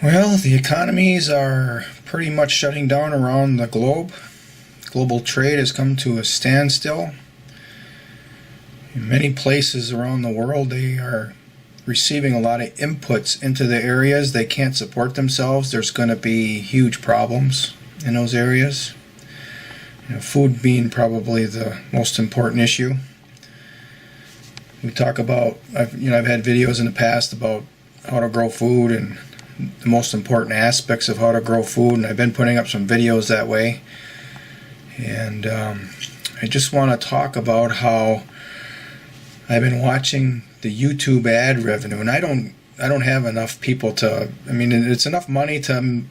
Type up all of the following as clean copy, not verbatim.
Well, the economies are pretty much shutting down around the globe. Global trade has come to a standstill. In many places around the world, they are receiving a lot of inputs into the areas. They can't support themselves. There's going to be huge problems in those areas. Food being probably the most important issue. We talk about, I've had videos in the past about how to grow food and the most important aspects of how to grow food, and I've been putting up some videos that way. And I just want to talk about how I've been watching the YouTube ad revenue, and I don't have enough people to. I mean, it's enough money to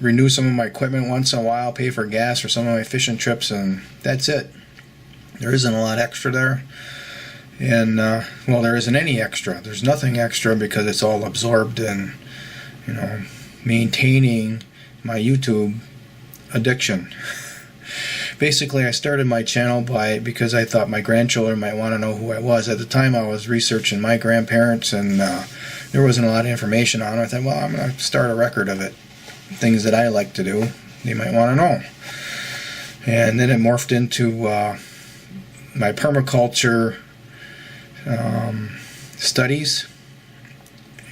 renew some of my equipment once in a while, pay for gas for some of my fishing trips, and that's it. There isn't a lot extra there. And well, there isn't any extra. There's nothing extra because it's all absorbed in, maintaining my YouTube addiction. Basically, I started my channel because I thought my grandchildren might want to know who I was. At the time, I was researching my grandparents, and there wasn't a lot of information on it. I thought, well, I'm going to start a record of it. Things that I like to do, they might want to know. And then it morphed into my permaculture studies,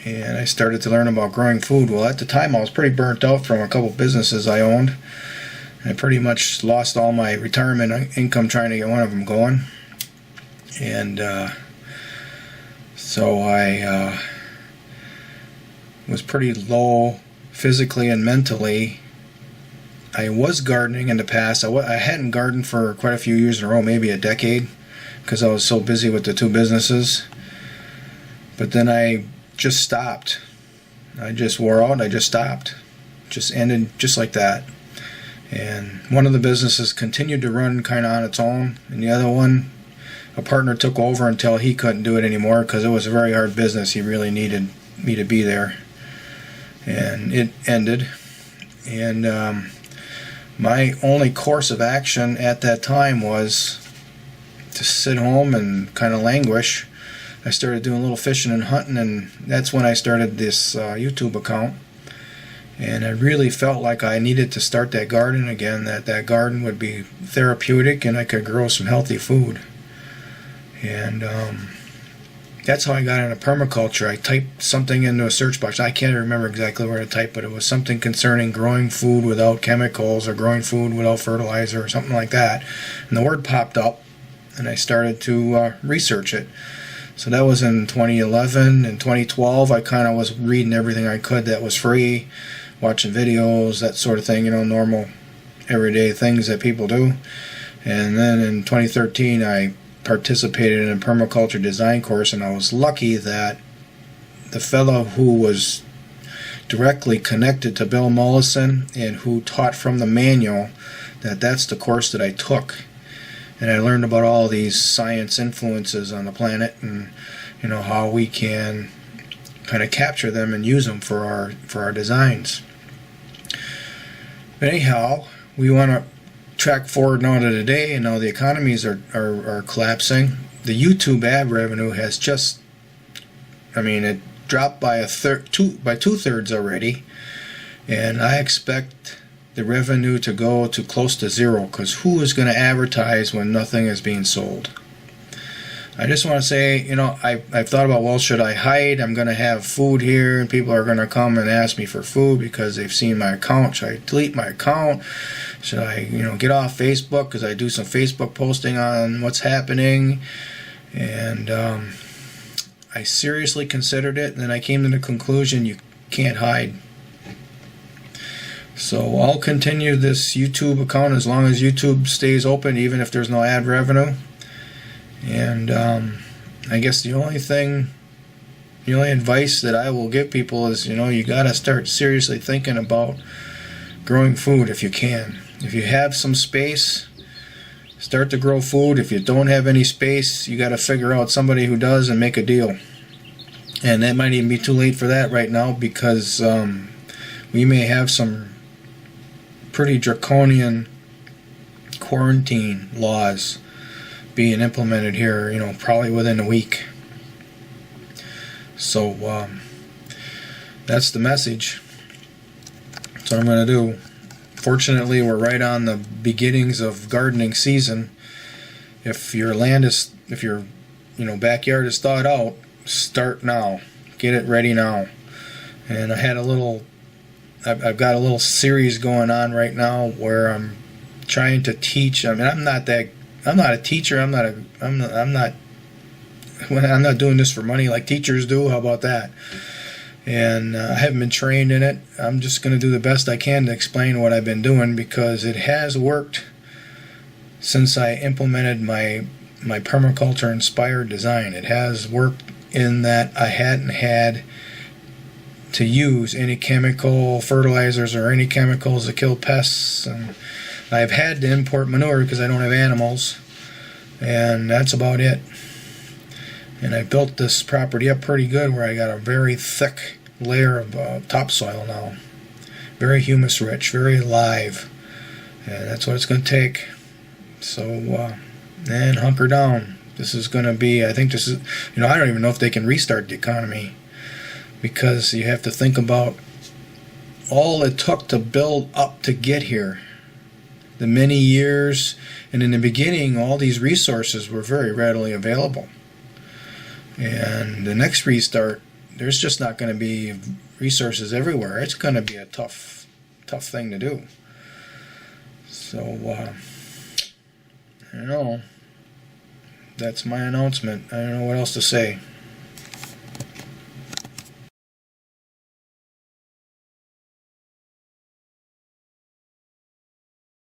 and I started to learn about growing food. Well, at the time I was pretty burnt out from a couple businesses I owned. I pretty much lost all my retirement income trying to get one of them going, and so I was pretty low physically and mentally. I was gardening in the past. I hadn't gardened for quite a few years in a row, maybe a decade, because I was so busy with the two businesses. But then I just stopped. I just wore out. I just stopped. Just ended just like that. And one of the businesses continued to run kind of on its own, and the other one, a partner took over until he couldn't do it anymore because it was a very hard business. He really needed me to be there. And it ended. And my only course of action at that time was to sit home and kind of languish. I started doing a little fishing and hunting, and that's when I started this YouTube account. And I really felt like I needed to start that garden again, that garden would be therapeutic and I could grow some healthy food. And that's how I got into permaculture. I typed something into a search box. I can't remember exactly where to type, but it was something concerning growing food without chemicals or growing food without fertilizer or something like that. And the word popped up, and I started to research it. So that was in 2011. In 2012, I kind of was reading everything I could that was free, watching videos, that sort of thing, normal everyday things that people do. And then in 2013, I participated in a permaculture design course, and I was lucky that the fellow who was directly connected to Bill Mollison and who taught from the manual, that's the course that I took. And I learned about all these science influences on the planet, and how we can kind of capture them and use them for our designs. But anyhow, we want to track forward now to today, and now the economies are collapsing. The YouTube ad revenue has just, it dropped by two-thirds already, and I expect the revenue to go to close to zero, because who is going to advertise when nothing is being sold? I just want to say, I've thought about, well, should I hide? I'm going to have food here, and people are going to come and ask me for food because they've seen my account. Should I delete my account? Should I, get off Facebook because I do some Facebook posting on what's happening? And I seriously considered it, and then I came to the conclusion you can't hide. So I'll continue this YouTube account as long as YouTube stays open, even if there's no ad revenue. And I guess the only advice that I will give people is, you got to start seriously thinking about growing food if you can. If you have some space, start to grow food. If you don't have any space, you got to figure out somebody who does and make a deal. And that might even be too late for that right now, because we may have some pretty draconian quarantine laws being implemented here, probably within a week. So that's the message. That's what I'm going to do. Fortunately, we're right on the beginnings of gardening season. If your land is, if your backyard is thawed out, start now. Get it ready now. And I had a little, I've got a little series going on right now where I'm trying to teach. I mean, I'm not a teacher. I'm not doing this for money like teachers do. How about that? And I haven't been trained in it. I'm just going to do the best I can to explain what I've been doing, because it has worked since I implemented my permaculture inspired design. It has worked in that I hadn't had to use any chemical fertilizers or any chemicals to kill pests, and I've had to import manure because I don't have animals, and that's about it. And I built this property up pretty good where I got a very thick layer of topsoil now. Very humus rich, very live. And that's what it's going to take. So, and hunker down. This is going to be, I think this is, I don't even know if they can restart the economy, because you have to think about all it took to build up to get here. The many years, and in the beginning, all these resources were very readily available. And the next restart, there's just not going to be resources everywhere. It's going to be a tough thing to do. So, I don't know. That's my announcement. I don't know what else to say.